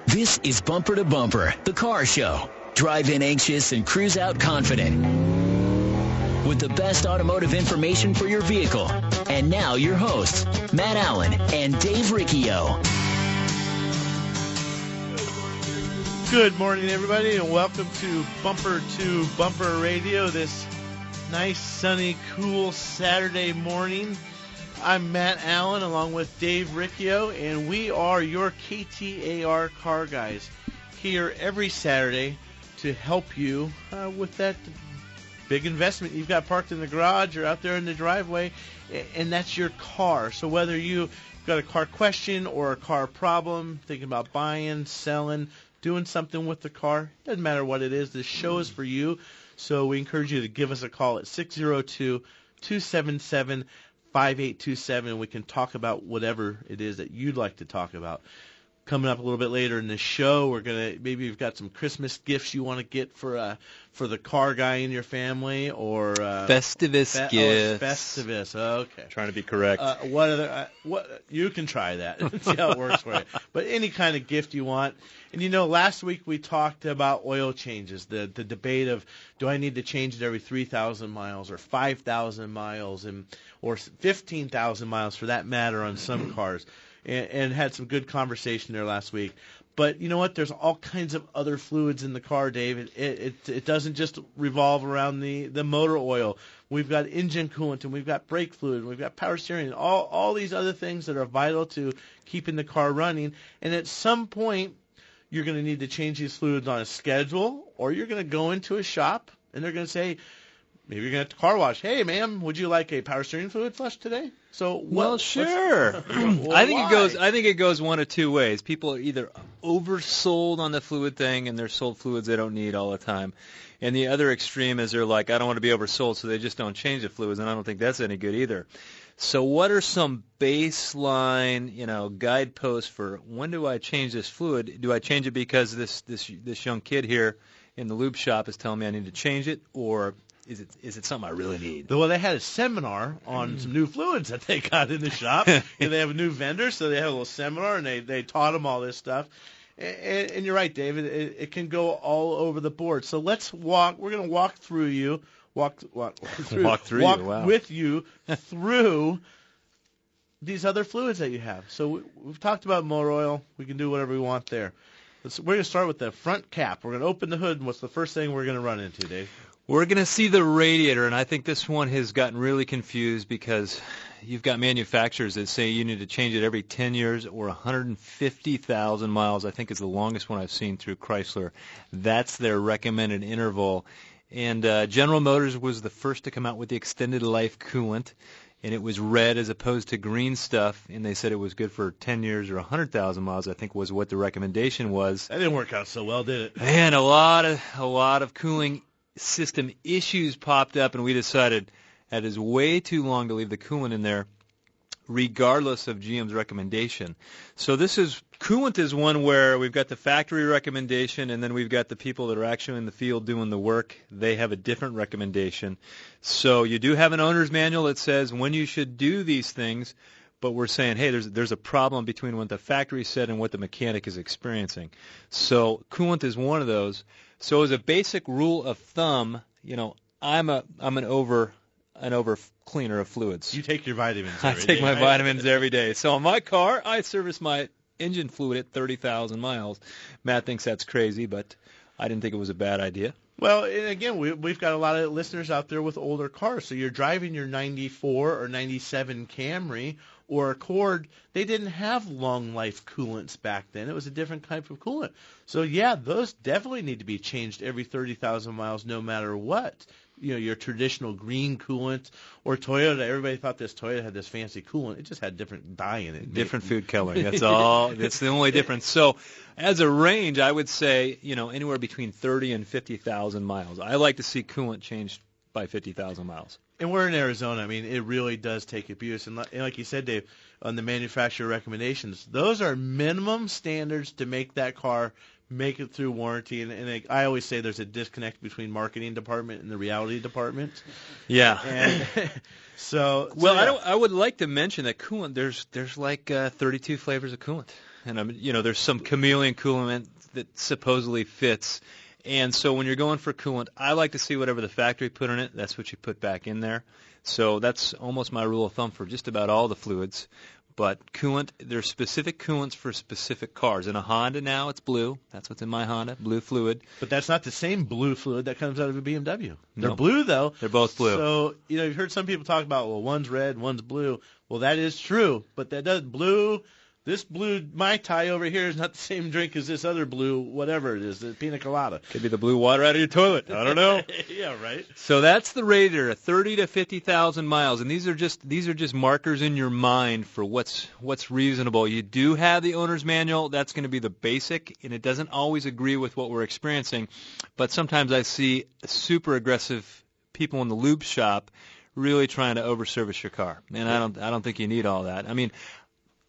This is Bumper to Bumper, the car show. Drive in anxious and cruise out confident. With the best automotive information for your vehicle. And now your hosts, Matt Allen and Dave Riccio. Good morning, everybody, and welcome to Bumper Radio this nice, sunny, cool Saturday morning. I'm Matt Allen along with Dave Riccio, and we are your KTAR car guys here every Saturday to help you with that big investment you've got parked in the garage or out there in the driveway, and that's your car. So whether you've got a car question or a car problem, thinking about buying, selling, doing something with the car, doesn't matter what it is, this show is for you. So we encourage you to give us a call at 602-277-5827, and we can talk about whatever it is that you'd like to talk about. Coming up a little bit later in the show, maybe you've got some Christmas gifts you want to get for the car guy in your family, or Festivus gifts. Festivus, okay. Trying to be correct. What you can try that and see how it works for you. But any kind of gift you want. And last week we talked about oil changes, the debate of, do I need to change it every 3,000 miles or 5,000 miles or 15,000 miles for that matter on some cars. And had some good conversation there last week. But you know what? There's all kinds of other fluids in the car, Dave. It doesn't just revolve around the motor oil. We've got engine coolant, and we've got brake fluid, and we've got power steering, and all these other things that are vital to keeping the car running. And at some point, you're going to need to change these fluids on a schedule, or you're going to go into a shop, and they're going to say, maybe you're going to have to car wash. Hey, ma'am, would you like a power steering fluid flush today? Well, sure. I think it goes one of two ways. People are either oversold on the fluid thing, and they're sold fluids they don't need all the time. And the other extreme is they're like, I don't want to be oversold, so they just don't change the fluids, and I don't think that's any good either. So what are some baseline, guideposts for when do I change this fluid? Do I change it because this young kid here in the lube shop is telling me I need to change it, or is it something I really need? Well, they had a seminar on some new fluids that they got in the shop. And they have a new vendor, so they had a little seminar, and they taught them all this stuff. And you're right, David. It can go all over the board. So let's walk. We're going to walk with you through these other fluids that you have. So we've talked about motor oil. We can do whatever we want there. We're going to start with the front cap. We're going to open the hood, and what's the first thing we're going to run into, Dave? We're going to see the radiator, and I think this one has gotten really confused because you've got manufacturers that say you need to change it every 10 years or 150,000 miles. I think is the longest one I've seen through Chrysler. That's their recommended interval. And General Motors was the first to come out with the extended life coolant, and it was red as opposed to green stuff, and they said it was good for 10 years or 100,000 miles, I think was what the recommendation was. That didn't work out so well, did it? And a lot of cooling system issues popped up, and we decided that is way too long to leave the coolant in there, regardless of GM's recommendation. So coolant is one where we've got the factory recommendation, and then we've got the people that are actually in the field doing the work. They have a different recommendation. So you do have an owner's manual that says when you should do these things, but we're saying, hey, there's a problem between what the factory said and what the mechanic is experiencing. So coolant is one of those. So as a basic rule of thumb, I'm an over cleaner of fluids. You take your vitamins every day. I take my vitamins every day. So on my car, I service my engine fluid at 30,000 miles. Matt thinks that's crazy, but I didn't think it was a bad idea. Well, and again, we've got a lot of listeners out there with older cars. So you're driving your 94 or 97 Camry or Accord. They didn't have long life coolants back then. It was a different type of coolant. So, yeah, those definitely need to be changed every 30,000 miles no matter what. Your traditional green coolant or Toyota. Everybody thought this Toyota had this fancy coolant. It just had different dye in it. Different food coloring. That's all. That's the only difference. So as a range, I would say, anywhere between 30 and 50,000 miles. I like to see coolant changed by 50,000 miles. And we're in Arizona. I mean, it really does take abuse. And like you said, Dave, on the manufacturer recommendations, those are minimum standards to make that car make it through warranty. And I always say there's a disconnect between marketing department and the reality department. Yeah. And I would like to mention that coolant, there's like 32 flavors of coolant. and there's some chameleon coolant that supposedly fits. And so when you're going for coolant, I like to see whatever the factory put in it. That's what you put back in there. So that's almost my rule of thumb for just about all the fluids. But coolant, there's specific coolants for specific cars. In a Honda now, it's blue. That's what's in my Honda, blue fluid. But that's not the same blue fluid that comes out of a BMW. They're No. blue, though. They're both blue. So, you've heard some people talk about, well, one's red, one's blue. Well, that is true. But that does blue. This blue Mai Tai over here is not the same drink as this other blue, whatever it is, the pina colada. Could be the blue water out of your toilet. I don't know. Yeah, right. So that's the Raider, 30 to 50,000 miles, and these are just markers in your mind for what's reasonable. You do have the owner's manual. That's going to be the basic, and it doesn't always agree with what we're experiencing. But sometimes I see super aggressive people in the lube shop really trying to overservice your car, and I don't think you need all that. I mean,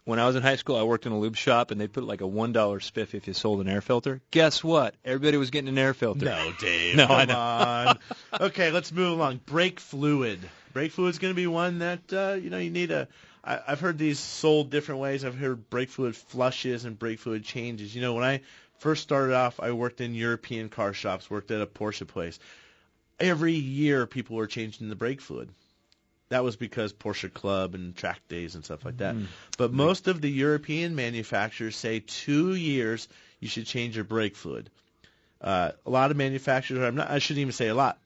when I was in high school, I worked in a lube shop, and they put like a $1 spiff if you sold an air filter. Guess what? Everybody was getting an air filter. No, Dave. No, come on. Okay, let's move along. Brake fluid. Brake fluid is going to be one that you need I've heard these sold different ways. I've heard brake fluid flushes and brake fluid changes. When I first started off, I worked in European car shops, worked at a Porsche place. Every year, people were changing the brake fluid. That was because Porsche Club and track days and stuff like that. But most of the European manufacturers say 2 years you should change your brake fluid. A lot of manufacturers, I shouldn't even say a lot.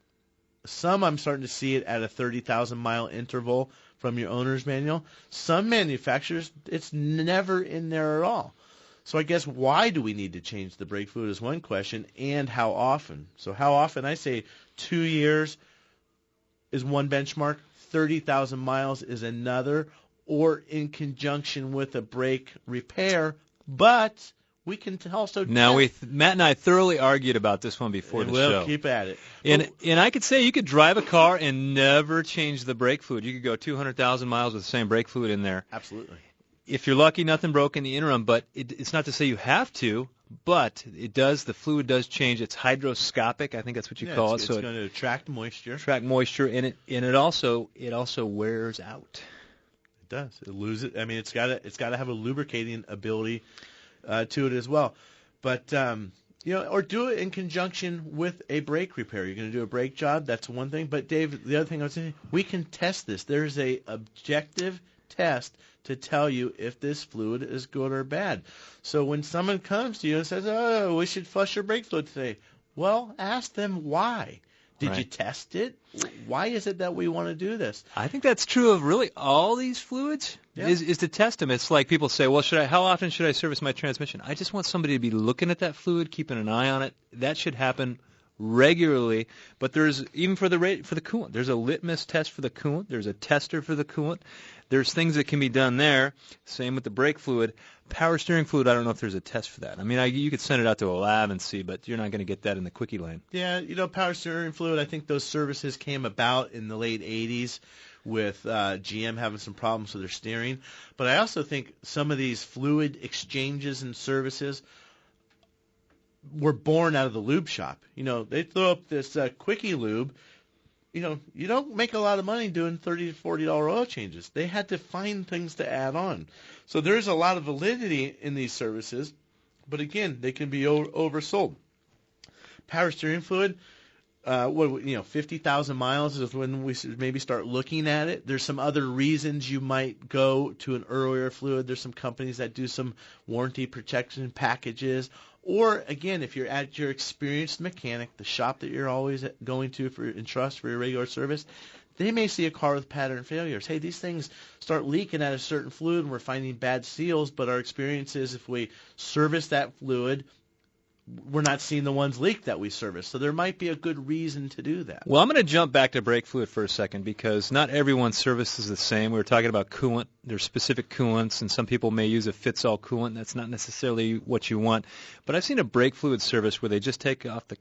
Some I'm starting to see it at a 30,000-mile interval from your owner's manual. Some manufacturers, it's never in there at all. So I guess why do we need to change the brake fluid is one question, and how often? So how often? I say 2 years is one benchmark. 30,000 miles is another, or in conjunction with a brake repair. But we can also now Matt and I thoroughly argued about this one before the show. We'll keep at it. And I could say you could drive a car and never change the brake fluid. You could go 200,000 miles with the same brake fluid in there. Absolutely. If you're lucky, nothing broke in the interim. But it's not to say you have to. But it does. The fluid does change. It's hydroscopic. I think that's what you call it. So it's going to attract moisture. And it also wears out. It does. It loses. I mean, it's got to have a lubricating ability to it as well. But or do it in conjunction with a brake repair. You're going to do a brake job. That's one thing. But Dave, the other thing I was saying, we can test this. There's a objective test to tell you if this fluid is good or bad. So when someone comes to you and says, "Oh, we should flush your brake fluid today," well, ask them why. Did you test it? Why is it that we want to do this? I think that's true of really all these fluids, is to test them. It's like people say, well, how often should I service my transmission? I just want somebody to be looking at that fluid, keeping an eye on it. That should happen regularly. But there's, even for the coolant, there's a litmus test for the coolant. There's a tester for the coolant. There's things that can be done there. Same with the brake fluid. Power steering fluid, I don't know if there's a test for that. I mean, you could send it out to a lab and see, but you're not going to get that in the quickie lane. Yeah, power steering fluid, I think those services came about in the late 80s with GM having some problems with their steering. But I also think some of these fluid exchanges and services were born out of the lube shop. They throw up this quickie lube. You don't make a lot of money doing $30 to $40 oil changes. They had to find things to add on. So there's a lot of validity in these services, but again, they can be oversold. Power steering fluid, 50,000 miles is when we should maybe start looking at it. There's some other reasons you might go to an earlier fluid. There's some companies that do some warranty protection packages. Or, again, if you're at your experienced mechanic, the shop that you're always going to in trust for your regular service, they may see a car with pattern failures. Hey, these things start leaking at a certain fluid and we're finding bad seals, but our experience is if we service that fluid, we're not seeing the ones leak that we service. So there might be a good reason to do that. Well, I'm going to jump back to brake fluid for a second because not everyone's service is the same. We were talking about coolant. There's specific coolants, and some people may use a fits-all coolant. That's not necessarily what you want. But I've seen a brake fluid service where they just take off the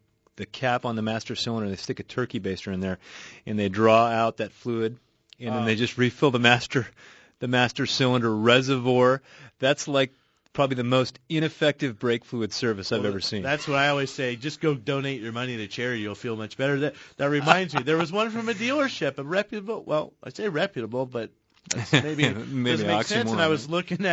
cap on the master cylinder, they stick a turkey baster in there, and they draw out that fluid, and then they just refill the master cylinder reservoir. That's like probably the most ineffective brake fluid service I've ever seen. That's what I always say. Just go donate your money to charity. You'll feel much better. That reminds me. There was one from a dealership, a reputable. Well, I say reputable, but Maybe Maybe doesn't make sense. And I oxymoron. was looking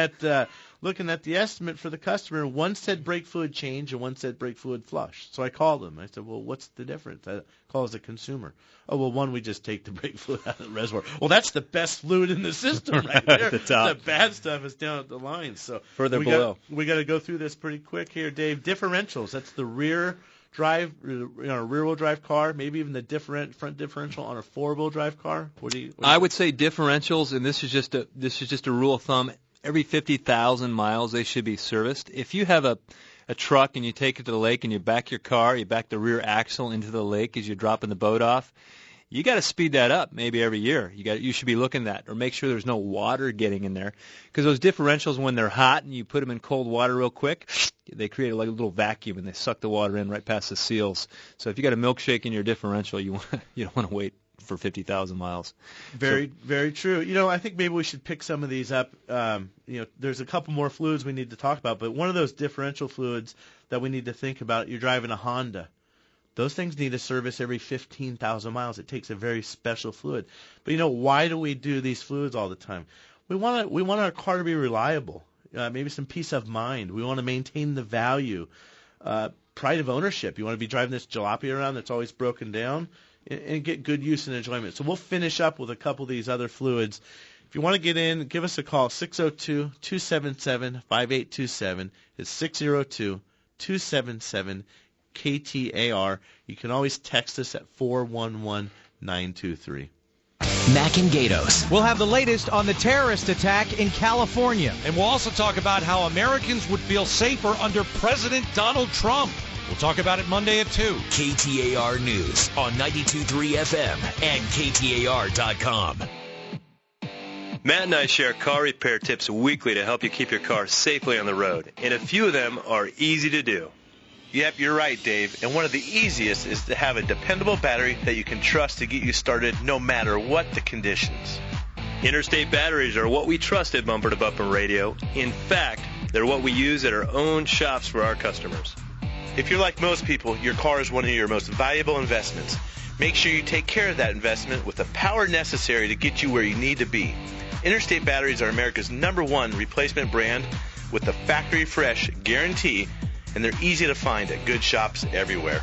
at the estimate for the customer. One said brake fluid change and one said brake fluid flush. So I called them. I said, well, what's the difference? I call as a consumer. Oh, well, one, we just take the brake fluid out of the reservoir. Well, that's the best fluid in the system right there. At the top. The bad stuff is down at the line. So Further below. We got to go through this pretty quick here, Dave. Differentials. That's the rear wheel drive car, maybe even the front differential on a 4-wheel drive car. I would say differentials, and this is just a rule of thumb. Every 50,000 miles they should be serviced. If you have a truck and you take it to the lake and you back your car, you back the rear axle into the lake as you're dropping the boat off, you got to speed that up maybe every year. You should be looking at that, or make sure there's no water getting in there, because those differentials, when they're hot and you put them in cold water real quick, they create like a little vacuum and they suck the water in right past the seals. So if you got a milkshake in your differential, you don't want to wait for 50,000 miles. Very true. I think maybe we should pick some of these up. There's a couple more fluids we need to talk about, but one of those differential fluids that we need to think about, you're driving a Honda. Those things need a service every 15,000 miles. It takes a very special fluid. But why do we do these fluids all the time? We want our car to be reliable. Maybe some peace of mind. We want to maintain the value. Pride of ownership. You want to be driving this jalopy around that's always broken down and get good use and enjoyment. So we'll finish up with a couple of these other fluids. If you want to get in, give us a call, 602-277-5827. It's 602-277-KTAR. You can always text us at 411-923. Mac and Gatos. We'll have the latest on the terrorist attack in California. And we'll also talk about how Americans would feel safer under President Donald Trump. We'll talk about it Monday at 2. KTAR News on 92.3 FM and KTAR.com. Matt and I share car repair tips weekly to help you keep your car safely on the road, and a few of them are easy to do. Yep, you're right, Dave. And one of the easiest is to have a dependable battery that you can trust to get you started no matter what the conditions. Interstate batteries are what we trust at Bumper to Bumper Radio. In fact, they're what we use at our own shops for our customers. If you're like most people, your car is one of your most valuable investments. Make sure you take care of that investment with the power necessary to get you where you need to be. Interstate batteries are America's #1 replacement brand with the factory fresh guarantee, and they're easy to find at good shops everywhere.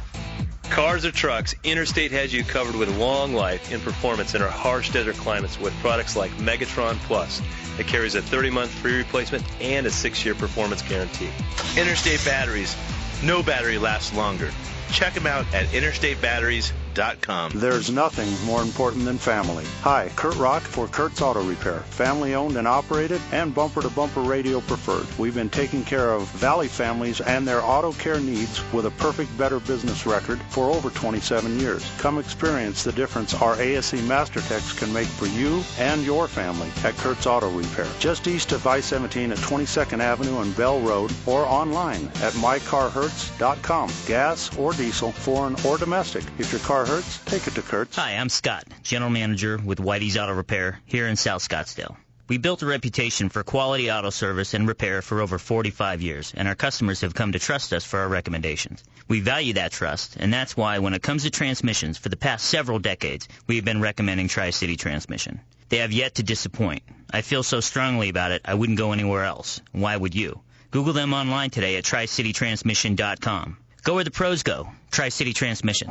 Cars or trucks, Interstate has you covered with long life and performance in our harsh desert climates with products like Megatron Plus that carries a 30-month free replacement and a 6-year performance guarantee. Interstate batteries. No battery lasts longer. Check them out at interstatebatteries.com. There's nothing more important than family. Hi, Kurt Rock for Kurt's Auto Repair. Family owned and operated and Bumper to Bumper Radio preferred. We've been taking care of Valley families and their auto care needs with a perfect Better Business record for over 27 years. Come experience the difference our ASE Master Techs can make for you and your family at Kurt's Auto Repair. Just east of I-17 at 22nd Avenue and Bell Road, or online at mycarhurts.com. Gas or diesel, foreign or domestic. If your car hurts, take it to Kurt's. Hi, I'm Scott, General Manager with Whitey's Auto Repair here in South Scottsdale. We built a reputation for quality auto service and repair for over 45 years, and our customers have come to trust us for our recommendations. We value that trust, and that's why when it comes to transmissions, for the past several decades, we have been recommending Tri-City Transmission. They have yet to disappoint. I feel so strongly about it, I wouldn't go anywhere else. Why would you? Google them online today at tricitytransmission.com. Go where the pros go. Tri-City Transmission.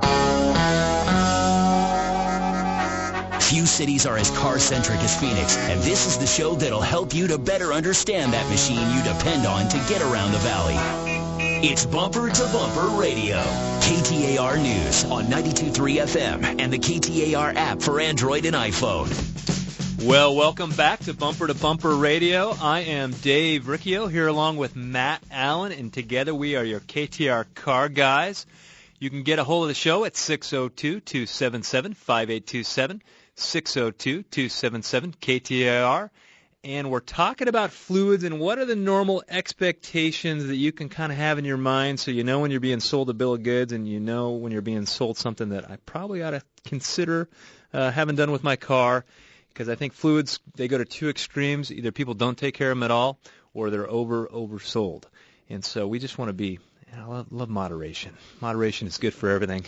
Few cities are as car-centric as Phoenix, and this is the show that'll help you to better understand that machine you depend on to get around the valley. It's Bumper to Bumper Radio. KTAR News on 92.3 FM and the KTAR app for Android and iPhone. Well, welcome back to Bumper Radio. I am Dave Riccio here along with Matt Allen, and together we are your KTAR car guys. You can get a hold of the show at 602-277-5827, 602-277-KTAR. And we're talking about fluids and what are the normal expectations that you can kind of have in your mind so you know when you're being sold a bill of goods and you know when you're being sold something that I probably ought to consider having done with my car. Because I think fluids, they go to two extremes. Either people don't take care of them at all, or they're oversold. And so we just want to be, I love moderation. Moderation is good for everything.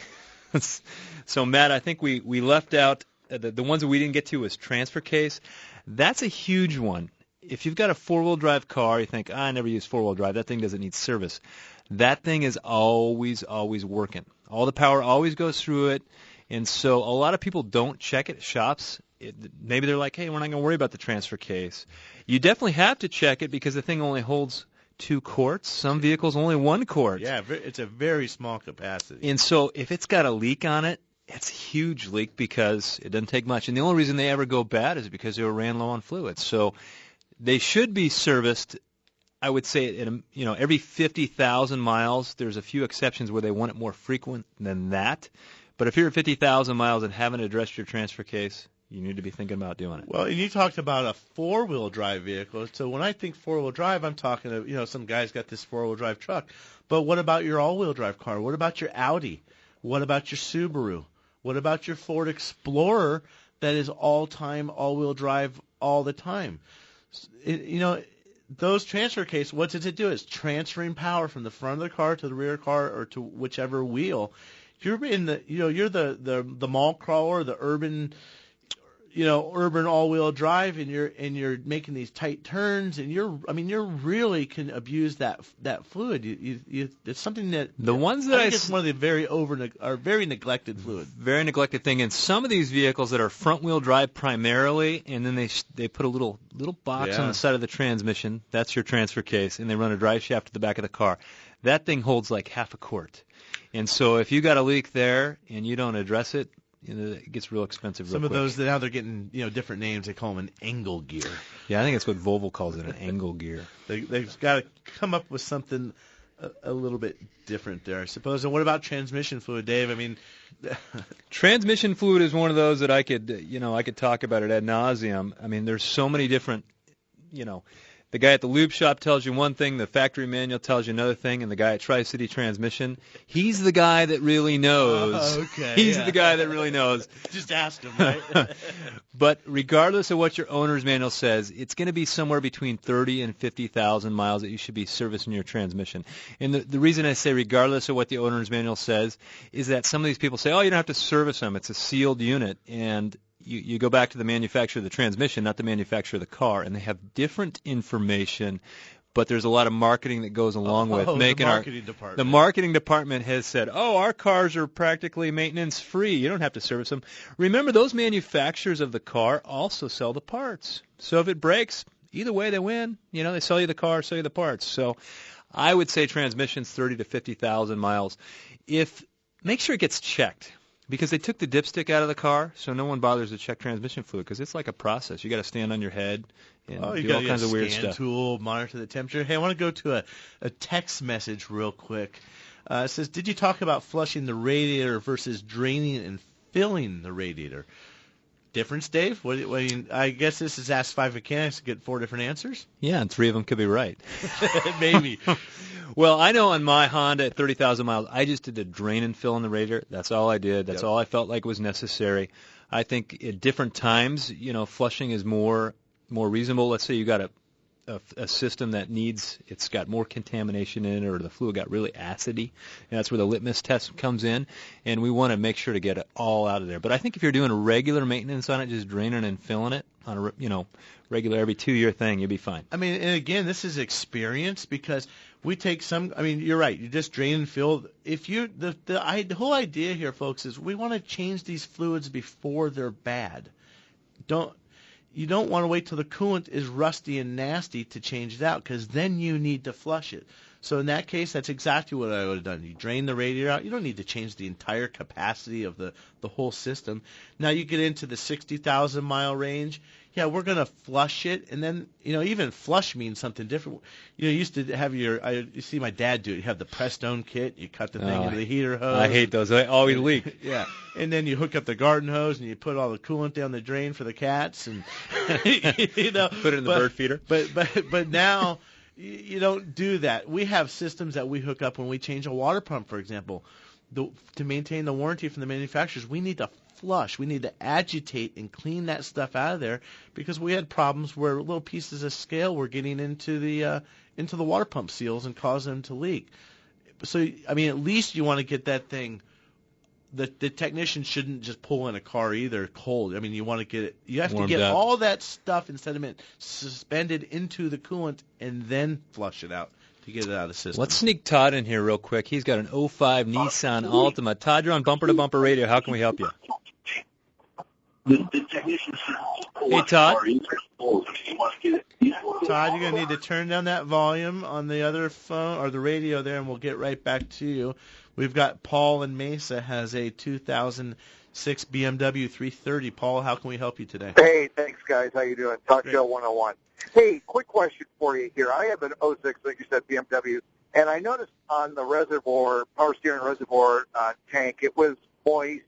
So, Matt, I think we left out, the ones that we didn't get to was transfer case. That's a huge one. If you've got a four-wheel drive car, you think, I never use four-wheel drive. That thing doesn't need service. That thing is always working. All the power always goes through it. And so a lot of people don't check it at shops. Maybe they're like, hey, we're not going to worry about the transfer case. You definitely have to check it because the thing only holds 2 quarts. Some vehicles only 1 quart. Yeah, it's a very small capacity. And so if it's got a leak on it, it's a huge leak because it doesn't take much. And the only reason they ever go bad is because they were ran low on fluid. So they should be serviced, I would say, every 50,000 miles. There's a few exceptions where they want it more frequent than that. But if you're at 50,000 miles and haven't addressed your transfer case, you need to be thinking about doing it. Well, and you talked about a four-wheel drive vehicle. So when I think four-wheel drive, I'm talking of, some guy's got this four-wheel drive truck. But what about your all-wheel drive car? What about your Audi? What about your Subaru? What about your Ford Explorer that is all-time all-wheel drive all the time? Those transfer cases, what does it do? It's transferring power from the front of the car to the rear car or to whichever wheel. You're in you're the mall crawler, the urban all-wheel drive, and you're making these tight turns, and you really can abuse that fluid. It's something that the ones that I think it's one of the very neglected fluid. Very neglected thing. And some of these vehicles that are front-wheel drive primarily, and then they put a little box on the side of the transmission. That's your transfer case, and they run a drive shaft to the back of the car. That thing holds like half a quart. And so if you got a leak there and you don't address it, it gets real expensive real quick. Some of those, now they're getting different names. They call them an angle gear. Yeah, I think that's what Volvo calls it, an angle gear. They've got to come up with something a little bit different there, I suppose. And what about transmission fluid, Dave? I mean, transmission fluid is one of those that I could talk about it ad nauseum. I mean, there's so many different, the guy at the lube shop tells you one thing, the factory manual tells you another thing, and the guy at Tri-City Transmission, he's the guy that really knows. He's the guy that really knows. Just ask him, right? But regardless of what your owner's manual says, it's going to be somewhere between 30 and 50,000 miles that you should be servicing your transmission. And the reason I say regardless of what the owner's manual says is that some of these people say, oh, you don't have to service them. It's a sealed unit. And you go back to the manufacturer of the transmission, not the manufacturer of the car, and they have different information, but there's a lot of marketing that goes along with making the marketing department has said, our cars are practically maintenance free. You don't have to service them. Remember, those manufacturers of the car also sell the parts. So if it breaks, either way they win. They sell you the car, sell you the parts. So I would say transmissions 30 to 50,000 miles. Make sure it gets checked. Because they took the dipstick out of the car, so no one bothers to check transmission fluid because it's like a process. You got to stand on your head and do all kinds of weird stuff. Scan tool, monitor the temperature. Hey, I want to go to a text message real quick. It says, did you talk about flushing the radiator versus draining and filling the radiator? Difference, Dave? I guess this is Ask 5 Mechanics to get 4 different answers? Yeah, and 3 of them could be right. Maybe. Well, I know on my Honda at 30,000 miles, I just did a drain and fill in the radiator. That's all I did. That's all I felt like was necessary. I think at different times, flushing is more reasonable. Let's say you got a system that it's got more contamination in it, or the fluid got really acidy, and that's where the litmus test comes in, and we want to make sure to get it all out of there. But I think if you're doing a regular maintenance on it, just draining and filling it on a regular every 2-year thing, you'll be fine. I mean, and again, this is experience because we take you're right, you just drain and fill. The whole idea here, folks, is we want to change these fluids before they're bad. You don't want to wait till the coolant is rusty and nasty to change it out because then you need to flush it. So in that case, that's exactly what I would have done. You drain the radiator out. You don't need to change the entire capacity of the whole system. Now you get into the 60,000-mile range. Yeah, we're going to flush it, and then, even flush means something different. You used to have you see my dad do it. You have the Prestone kit. You cut the thing into the heater hose. I hate those. They always leak. Yeah, and then you hook up the garden hose, and you put all the coolant down the drain for the cats, and put it in the bird feeder. But now you don't do that. We have systems that we hook up when we change a water pump, for example. To maintain the warranty from the manufacturers, we need to flush. We need to agitate and clean that stuff out of there because we had problems where little pieces of scale were getting into the water pump seals and causing them to leak. So, at least you want to get that thing, the technician shouldn't just pull in a car either cold. I mean, you want to get Warmed to get up. all that stuff and sediment suspended into the coolant and then flush it out to get it out of the system. Let's sneak Todd in here real quick. He's got an 05 Nissan Altima. Todd, you're on Bumper to Bumper Radio. How can we help you? Hey, Todd. Todd, you're going to need to turn down that volume on the other phone or the radio there, and we'll get right back to you. We've got Paul in Mesa has a 2006 BMW 330. Paul, how can we help you today? Hey, thanks, guys. How you doing? Talk Show 101. Hey, quick question for you here. I have an 06, like you said, BMW, and I noticed on the reservoir, power steering reservoir tank, it was moist.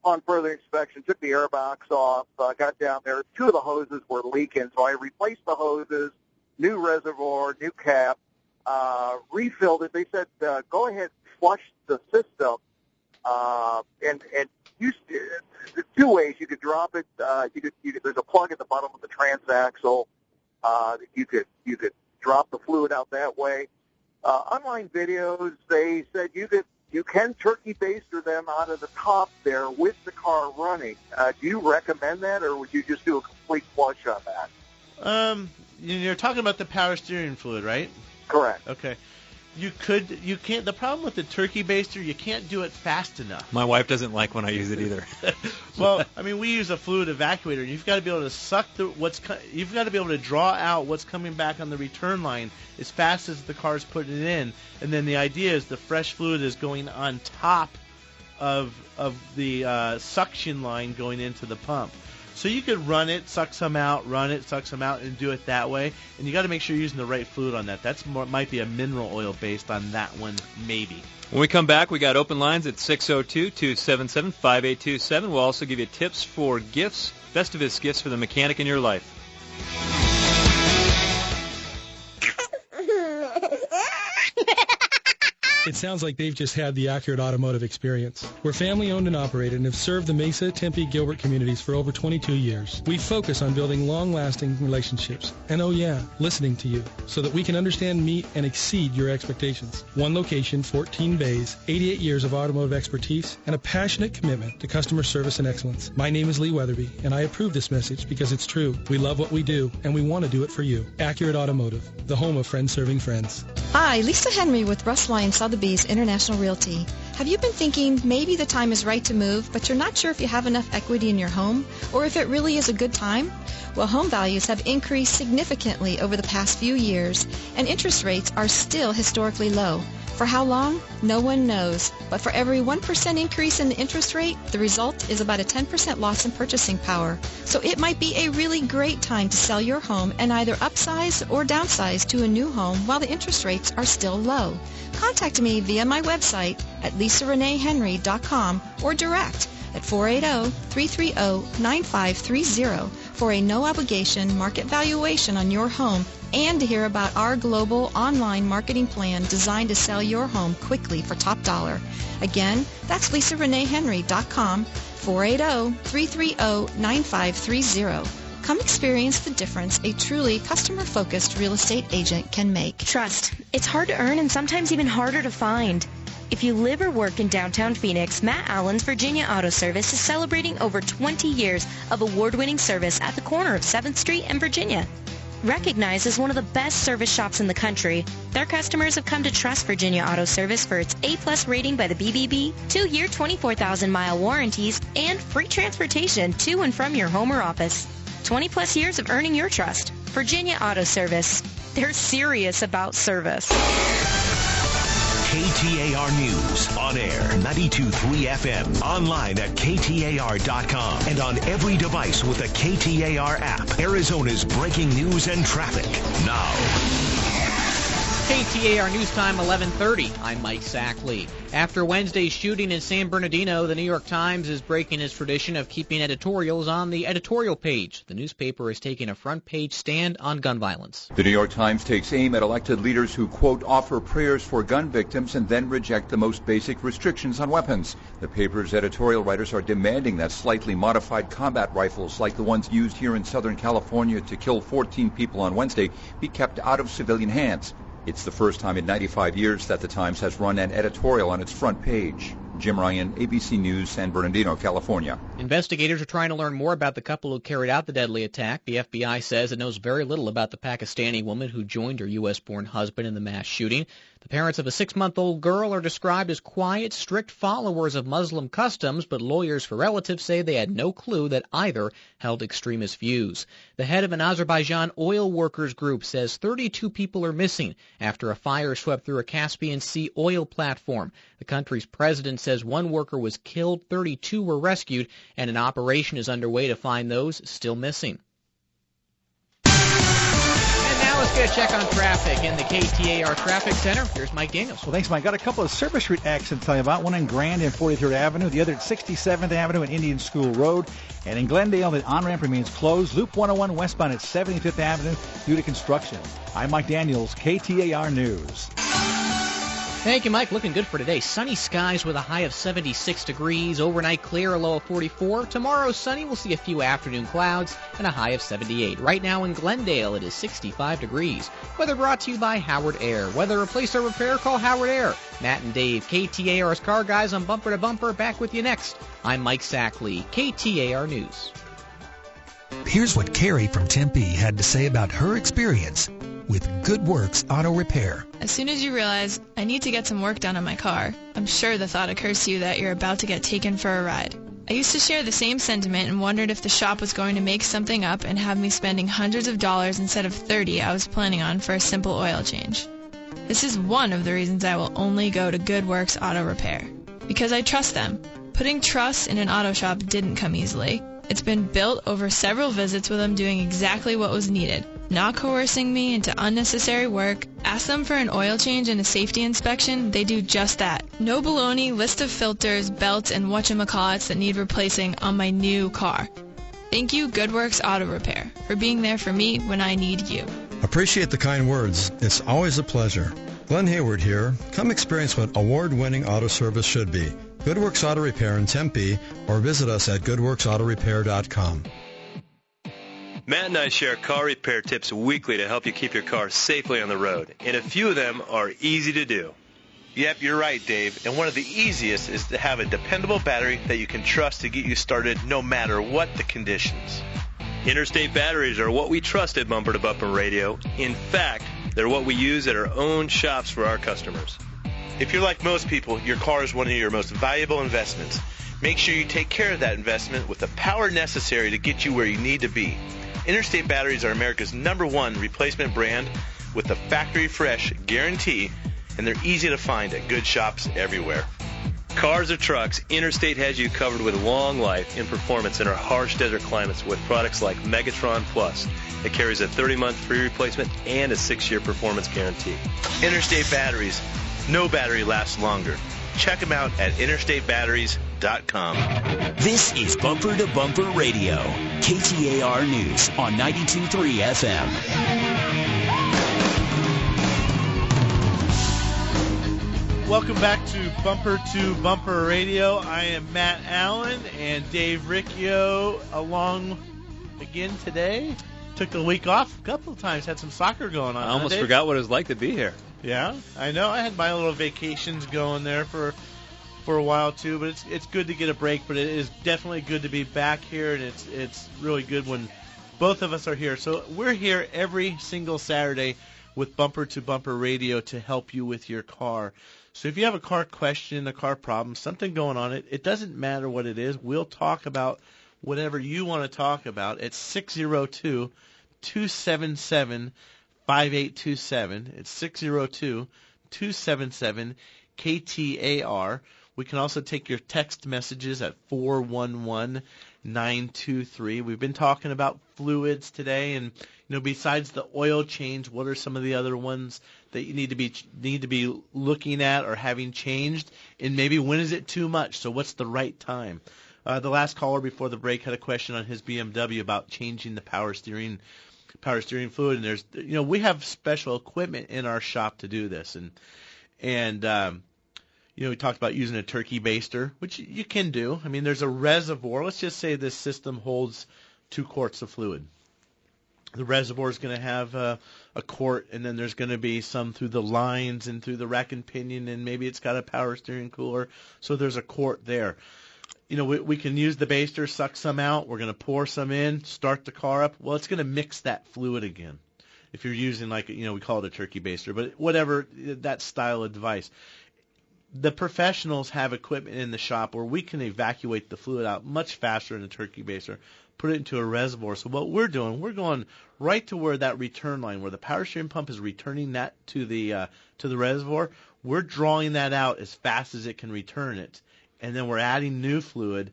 On further inspection, took the air box off, got down there. 2 of the hoses were leaking, so I replaced the hoses, new reservoir, new cap, refilled it. They said, go ahead, flush the system, and use 2 ways. You could drop it. You could. There's a plug at the bottom of the transaxle. You could drop the fluid out that way. Online videos, they said you can turkey baster them out of the top there with the car running. Do you recommend that, or would you just do a complete flush on that? You're talking about the power steering fluid, right? Correct. Okay. You can't. The problem with the turkey baster, you can't do it fast enough. My wife doesn't like when I use it either. Well, I mean, we use a fluid evacuator. You've got to be able to suck you've got to be able to draw out what's coming back on the return line as fast as the car's putting it in. And then the idea is the fresh fluid is going on top of the suction line going into the pump. So you could run it, suck some out, and do it that way. And you got to make sure you're using the right fluid on that. Might be a mineral oil based on that one, maybe. When we come back, we got open lines at 602-277-5827. We'll also give you tips for gifts, Festivus gifts for the mechanic in your life. It sounds like they've just had the accurate automotive experience. We're family-owned and operated and have served the Mesa, Tempe, Gilbert communities for over 22 years. We focus on building long-lasting relationships and, oh yeah, listening to you so that we can understand, meet, and exceed your expectations. One location, 14 bays, 88 years of automotive expertise, and a passionate commitment to customer service and excellence. My name is Lee Weatherby, and I approve this message because it's true. We love what we do, and we want to do it for you. Accurate Automotive, the home of friends serving friends. Hi, Lisa Henry with Russ Lyon Sotheby's International Realty. Have you been thinking maybe the time is right to move, but you're not sure if you have enough equity in your home or if it really is a good time? Well, home values have increased significantly over the past few years, and interest rates are still historically low. For how long? No one knows. But for every 1% increase in the interest rate, the result is about a 10% loss in purchasing power. So it might be a really great time to sell your home and either upsize or downsize to a new home while the interest rates are still low. Contact me via my website at lisareneehenry.com or direct at 480-330-9530 for a no-obligation market valuation on your home and to hear about our global online marketing plan designed to sell your home quickly for top dollar. Again, that's lisareneehenry.com, 480-330-9530. Come experience the difference a truly customer-focused real estate agent can make. Trust. It's hard to earn and sometimes even harder to find. If you live or work in downtown Phoenix, Matt Allen's Virginia Auto Service is celebrating over 20 years of award-winning service at the corner of 7th Street and Virginia. Recognized as one of the best service shops in the country, their customers have come to trust Virginia Auto Service for its A+ rating by the BBB, 2-year 24,000-mile warranties, and free transportation to and from your home or office. 20-plus years of earning your trust. Virginia Auto Service. They're serious about service. KTAR News, on air, 92.3 FM, online at KTAR.com, and on every device with the KTAR app. Arizona's breaking news and traffic, now. KTAR News Time, 11:30. I'm Mike Sackley. After Wednesday's shooting in San Bernardino, the New York Times is breaking its tradition of keeping editorials on the editorial page. The newspaper is taking a front-page stand on gun violence. The New York Times takes aim at elected leaders who, quote, offer prayers for gun victims and then reject the most basic restrictions on weapons. The paper's editorial writers are demanding that slightly modified combat rifles like the ones used here in Southern California to kill 14 people on Wednesday be kept out of civilian hands. It's the first time in 95 years that the Times has run an editorial on its front page. Jim Ryan, ABC News, San Bernardino, California. Investigators are trying to learn more about the couple who carried out the deadly attack. The FBI says it knows very little about the Pakistani woman who joined her U.S.-born husband in the mass shooting. The parents of a 6-month-old girl are described as quiet, strict followers of Muslim customs, but lawyers for relatives say they had no clue that either held extremist views. The head of an Azerbaijan oil workers group says 32 people are missing after a fire swept through a Caspian Sea oil platform. The country's president says one worker was killed, 32 were rescued, and an operation is underway to find those still missing. Let's get a check on traffic in the KTAR Traffic Center. Here's Mike Daniels. Well, thanks, Mike. Got a couple of Service Street accidents to tell you about. One in Grand and 43rd Avenue, the other at 67th Avenue and Indian School Road. And in Glendale, the on-ramp remains closed. Loop 101 westbound at 75th Avenue due to construction. I'm Mike Daniels, KTAR News. Thank you, Mike. Looking good for today. Sunny skies with a high of 76 degrees. Overnight clear, a low of 44. Tomorrow sunny. We'll see a few afternoon clouds and a high of 78. Right now in Glendale, it is 65 degrees. Weather brought to you by Howard Air. Whether replace or repair, call Howard Air. Matt and Dave, KTAR's Car Guys on Bumper to Bumper. Back with you next. I'm Mike Sackley, KTAR News. Here's what Carrie from Tempe had to say about her experience with Good Works Auto Repair. As soon as you realize, I need to get some work done on my car, I'm sure the thought occurs to you that you're about to get taken for a ride. I used to share the same sentiment and wondered if the shop was going to make something up and have me spending hundreds of dollars instead of $30 I was planning on for a simple oil change. This is one of the reasons I will only go to Good Works Auto Repair. Because I trust them. Putting trust in an auto shop didn't come easily. It's been built over several visits with them doing exactly what was needed, not coercing me into unnecessary work. Ask them for an oil change and a safety inspection, they do just that. No baloney, list of filters, belts, and whatchamacallits that need replacing on my new car. Thank you, Good Works Auto Repair, for being there for me when I need you. Appreciate the kind words. It's always a pleasure. Glenn Hayward here. Come experience what award-winning auto service should be. Good Works Auto Repair in Tempe, or visit us at goodworksautorepair.com. Matt and I share car repair tips weekly to help you keep your car safely on the road, and a few of them are easy to do. Yep, you're right, Dave. And one of the easiest is to have a dependable battery that you can trust to get you started no matter what the conditions. Interstate batteries are what we trust at Bumper to Bumper Radio. In fact, they're what we use at our own shops for our customers. If you're like most people, your car is one of your most valuable investments. Make sure you take care of that investment with the power necessary to get you where you need to be. Interstate batteries are America's #1 replacement brand with the factory fresh guarantee, and they're easy to find at good shops everywhere. Cars or trucks, Interstate has you covered with long life and performance in our harsh desert climates with products like Megatron Plus. It carries a 30-month free replacement and a 6-year performance guarantee. Interstate batteries. No battery lasts longer. Check them out at interstatebatteries.com. This is Bumper to Bumper Radio, KTAR News on 92.3 FM. Welcome back to Bumper Radio. I am Matt Allen and Dave Riccio along again today. Took the week off a couple of times. Had some soccer going on. I almost forgot what it was like to be here. Yeah, I know. I had my little vacations going there for a while too, but it's good to get a break. But it is definitely good to be back here, and it's really good when both of us are here. So we're here every single Saturday with Bumper to Bumper Radio to help you with your car. So if you have a car question, a car problem, something going on, it doesn't matter what it is. We'll talk about whatever you want to talk about at 602-277-5827. It's 602-277-KTAR. We can also take your text messages at 411-923. We've been talking about fluids today, and besides the oil change, what are some of the other ones that you need to be looking at or having changed, and maybe when is it too much? So what's the right time? The last caller before the break had a question on his BMW about changing the power steering fluid, and there's we have special equipment in our shop to do this, and we talked about using a turkey baster, which you can do. I mean, there's a reservoir. Let's just say this system holds 2 quarts of fluid. The reservoir is going to have a quart, and then there's going to be some through the lines and through the rack and pinion, and maybe it's got a power steering cooler. So there's a quart there. We can use the baster, suck some out. We're going to pour some in, start the car up. Well, it's going to mix that fluid again. If you're using we call it a turkey baster, but whatever that style of device. The professionals have equipment in the shop where we can evacuate the fluid out much faster than a turkey baster, put it into a reservoir. So what we're doing, we're going right to where that return line, where the power steering pump is returning that to the reservoir. We're drawing that out as fast as it can return it, and then we're adding new fluid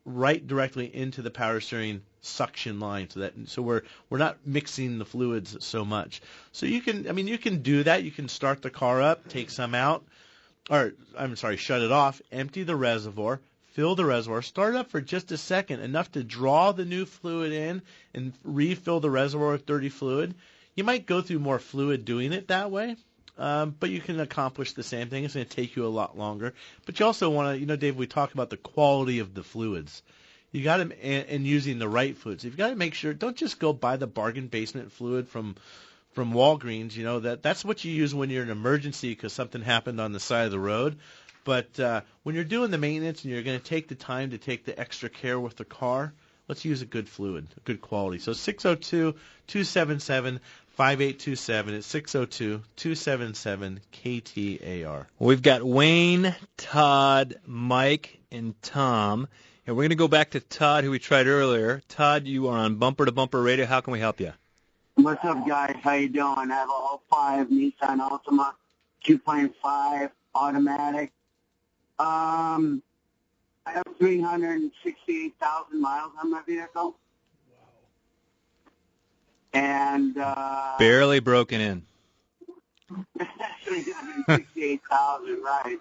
right directly into the power steering suction line, so we're not mixing the fluids so much. So you can do that. You can start the car up, take some out. Shut it off, empty the reservoir, fill the reservoir, start it up for just a second, enough to draw the new fluid in and refill the reservoir with dirty fluid. You might go through more fluid doing it that way, but you can accomplish the same thing. It's going to take you a lot longer. But you also want to, Dave, we talk about the quality of the fluids. You got to, and using the right fluids. You've got to make sure, don't just go buy the bargain basement fluid from Walgreens, that's what you use when you're in an emergency because something happened on the side of the road. But when you're doing the maintenance and you're going to take the time to take the extra care with the car, let's use a good fluid, a good quality. So 602-277-5827. It's 602-277-KTAR. We've got Wayne, Todd, Mike, and Tom. And we're going to go back to Todd, who we tried earlier. Todd, you are on Bumper to Bumper Radio. How can we help you? What's up, guys? How you doing? I have a 05 Nissan Altima, 2.5 automatic. I have 368,000 miles on my vehicle. Wow. And barely broken in. 368,000, right?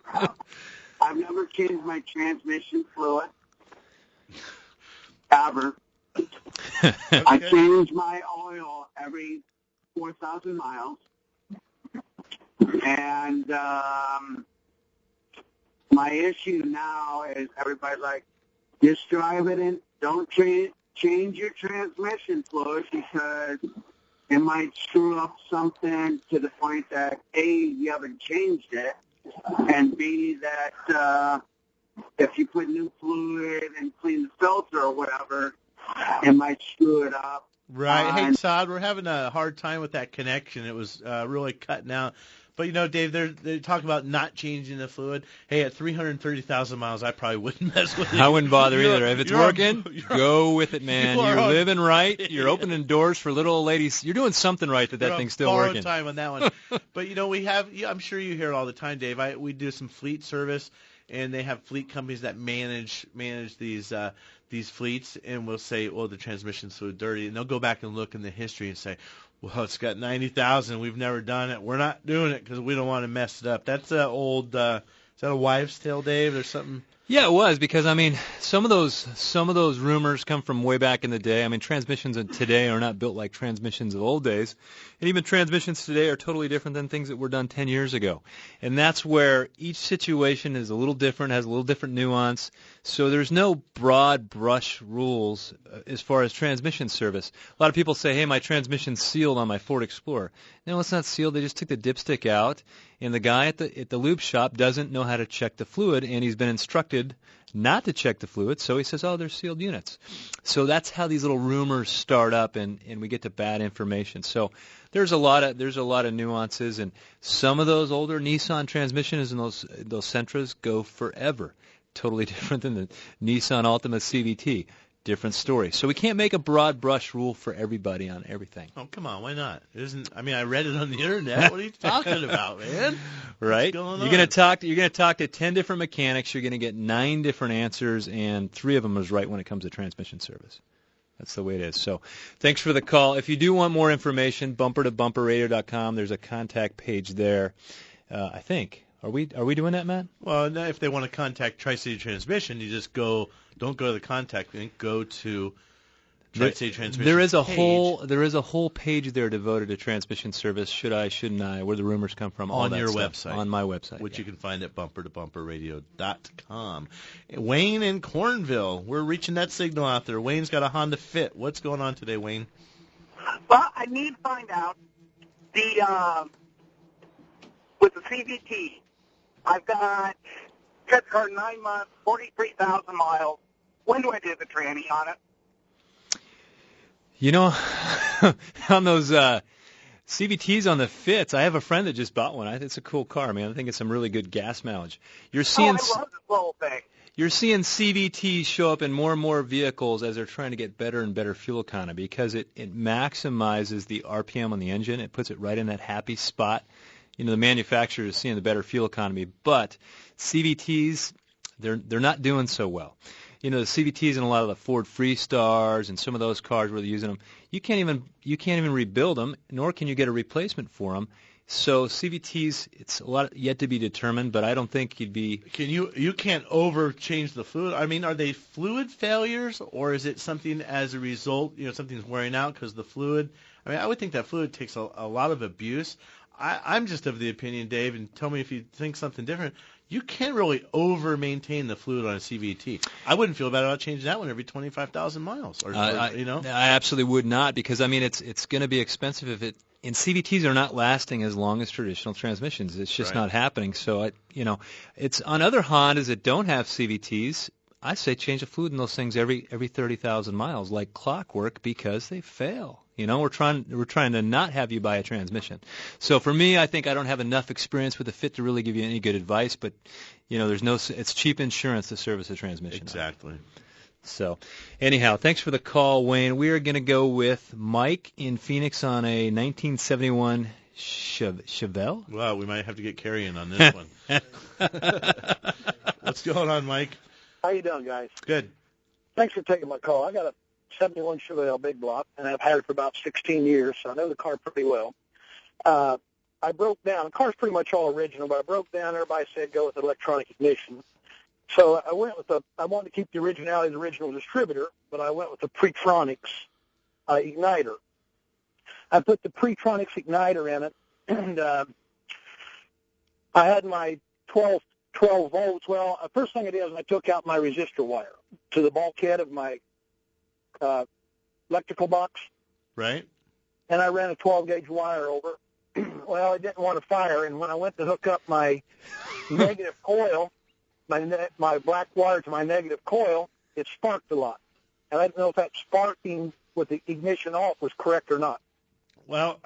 I've never changed my transmission fluid ever. I change my oil every 4,000 miles, and my issue now is everybody's like, just drive it in, don't change your transmission fluid because it might screw up something to the point that A, you haven't changed it, and B, that if you put new fluid and clean the filter or whatever, it might screw it up. Right. Hey, Todd, we're having a hard time with that connection. It was really cutting out. But, Dave, they talk about not changing the fluid. Hey, at 330,000 miles, I probably wouldn't mess with it. I wouldn't bother either. If it's working, go with it, man. You're living right. You're opening doors for little old ladies. You're doing something right that thing's still working. Time on that one. But, we have, I'm sure you hear it all the time, Dave. We do some fleet service, and they have fleet companies that manage these fleets, and we'll say, well, the transmission's so dirty, and they'll go back and look in the history and say, well, it's got 90,000. We've never done it. We're not doing it because we don't want to mess it up. That's an old. Is that a wives' tale, Dave? There's something. Yeah, it was because some of those rumors come from way back in the day. Transmissions today are not built like transmissions of old days, and even transmissions today are totally different than things that were done 10 years ago. And that's where each situation is a little different, has a little different nuance. So there's no broad brush rules as far as transmission service. A lot of people say, "Hey, my transmission's sealed on my Ford Explorer." No, it's not sealed. They just took the dipstick out. And the guy at the lube shop doesn't know how to check the fluid, and he's been instructed not to check the fluid, so he says, oh, they're sealed units. So that's how these little rumors start up, and we get to bad information. So there's a lot of nuances, and some of those older Nissan transmissions and those Sentras go forever. Totally different than the Nissan Altima CVT. Different story. So we can't make a broad brush rule for everybody on everything. Oh, come on, why not? I read it on the internet. What are you talking about, man? Right? You're going to talk to 10 different mechanics. You're going to get 9 different answers, and 3 of them is right when it comes to transmission service. That's the way it is. So thanks for the call. If you do want more information, bumper-to-bumperradio.com. There's a contact page there, I think. Are we doing that, Matt? Well, if they want to contact Tri-City Transmission, you just don't go to the contact link. Go to Tri-City Transmission. There is a whole page there devoted to transmission service. Should I? Shouldn't I? Where the rumors come from? On your website. On my website, which you can find at bumper-to-bumperradio.com. Wayne in Cornville, we're reaching that signal out there. Wayne's got a Honda Fit. What's going on today, Wayne? Well, I need to find out with the CVT. I've got test car 9 months, 43,000 miles. When do I do the tranny on it? You know, on those CVTs on the Fitz, I have a friend that just bought one. I think it's a cool car, man. I think it's some really good gas mileage. You're seeing I love this little thing. You're seeing CVTs show up in more and more vehicles as they're trying to get better and better fuel economy because it maximizes the RPM on the engine. It puts it right in that happy spot. You know, the manufacturer is seeing the better fuel economy, but CVTs, they're not doing so well. You know, the CVTs in a lot of the Ford Freestars and some of those cars where they're using them, you can't even rebuild them, nor can you get a replacement for them. So CVTs, it's a lot yet to be determined, but I don't think you'd be. You can't over change the fluid. I mean, are they fluid failures, or is it something as a result? You know, something's wearing out because the fluid. I mean, I would think that fluid takes a lot of abuse. I'm just of the opinion, Dave, and tell me if you think something different. You can't really over-maintain the fluid on a CVT. I wouldn't feel bad about changing that one every 25,000 miles. You know, I absolutely would not because I mean it's going to be expensive if it. And CVTs are not lasting as long as traditional transmissions. It's just not happening. So it's on other Hondas that don't have CVTs. I say change the fluid in those things every 30,000 miles, like clockwork, because they fail. You know, we're trying to not have you buy a transmission. So for me, I think I don't have enough experience with the Fit to really give you any good advice. But you know, it's cheap insurance to service a transmission. Exactly. So anyhow, thanks for the call, Wayne. We are going to go with Mike in Phoenix on a 1971 Chevelle. Wow, we might have to get Carrie in on this one. What's going on, Mike? How you doing, guys? Good. Thanks for taking my call. I got a 71 Chevelle big block, and I've had it for about 16 years, so I know the car pretty well. I broke down. The car's pretty much all original, but I broke down. Everybody said go with electronic ignition. So I went with I wanted to keep the originality of the original distributor, but I went with the Pretronics igniter. I put the Pretronics igniter in it, and I had my 12 volts. Well, the first thing I did was I took out my resistor wire to the bulkhead of my electrical box. Right. And I ran a 12-gauge wire over. Well, I didn't want to fire, and when I went to hook up my negative coil, my black wire to my negative coil, it sparked a lot. And I didn't know if that sparking with the ignition off was correct or not. Well,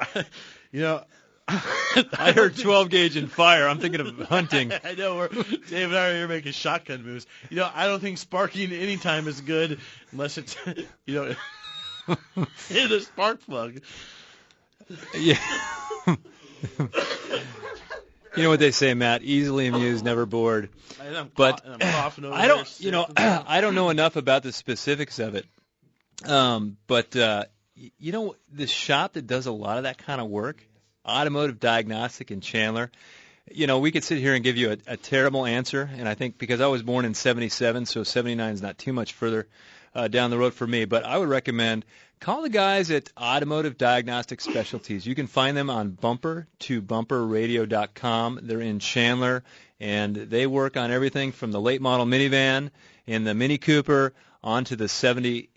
you know, I heard 12-gauge and fire. I'm thinking of hunting. I know. Dave and I are here making shotgun moves. You know, I don't think sparking any time is good unless it's, you know, hit a spark plug. Yeah. You know what they say, Matt? Easily amused, never bored. But I don't, you know, I don't know enough about the specifics of it. But you know, the shop that does a lot of that kind of work, Automotive Diagnostic in Chandler. You know, we could sit here and give you a terrible answer, and I think because I was born in 77, so 79 is not too much further down the road for me. But I would recommend call the guys at Automotive Diagnostic Specialties. You can find them on bumper-to-bumperradio.com. They're in Chandler, and they work on everything from the late model minivan and the Mini Cooper onto the 79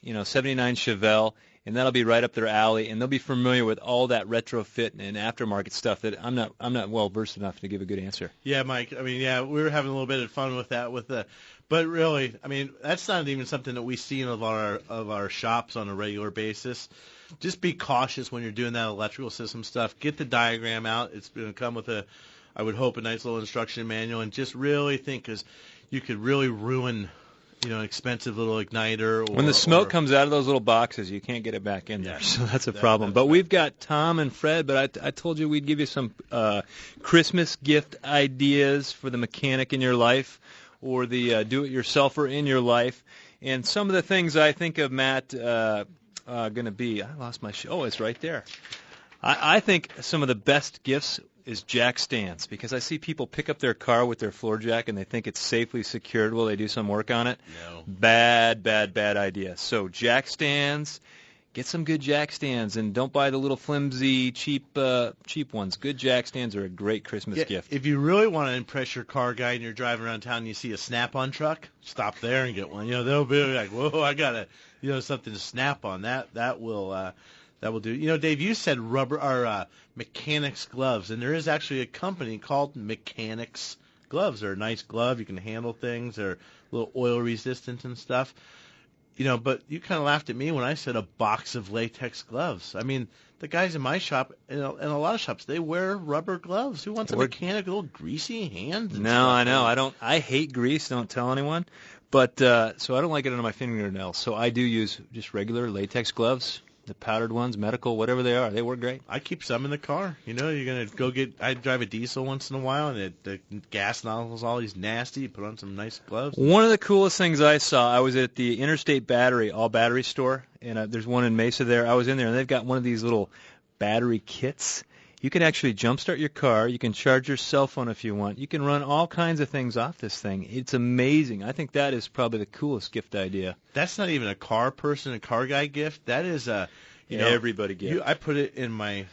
Chevelle. And that'll be right up their alley, and they'll be familiar with all that retrofit and aftermarket stuff that I'm not well versed enough to give a good answer. Yeah, Mike. I mean, yeah, we were having a little bit of fun with that. But really, I mean, that's not even something that we see in our shops on a regular basis. Just be cautious when you're doing that electrical system stuff. Get the diagram out. It's going to come with I would hope, a nice little instruction manual, and just really think, because you could really ruin, you know, an expensive little igniter. When the smoke comes out of those little boxes, you can't get it back in there, so that's a problem. But we've got Tom and Fred, but I told you we'd give you some Christmas gift ideas for the mechanic in your life or the do-it-yourselfer in your life. And some of the things I think of, Matt, going to be, I lost my oh, it's right there. I think some of the best gifts is jack stands, because I see people pick up their car with their floor jack and they think it's safely secured while they do some work on it. No. Bad idea. So jack stands, get some good jack stands, and don't buy the little flimsy, cheap ones. Good jack stands are a great Christmas gift. If you really want to impress your car guy and you're driving around town and you see a Snap-on truck, stop there and get one. You know, they'll be like, whoa, I got something to snap on. That will That will do. You know, Dave, you said rubber or mechanics gloves, and there is actually a company called Mechanics Gloves. They're a nice glove. You can handle things. They're a little oil resistant and stuff. You know, but you kind of laughed at me when I said a box of latex gloves. I mean, the guys in my shop, and a lot of shops, they wear rubber gloves. Who wants a mechanical, greasy hand? No, I know. I hate grease. Don't tell anyone. But so I don't like it under my fingernails. So I do use just regular latex gloves. The powdered ones, medical, whatever they are, they work great. I keep some in the car. You know, you're going to go I drive a diesel once in a while, and the gas nozzle's always nasty. You put on some nice gloves. One of the coolest things I saw, I was at the Interstate Battery, all-battery store, and there's one in Mesa there. I was in there, and they've got one of these little battery kits. You can actually jumpstart your car. You can charge your cell phone if you want. You can run all kinds of things off this thing. It's amazing. I think that is probably the coolest gift idea. That's not even a car guy gift. That is a everybody gift. I put it in my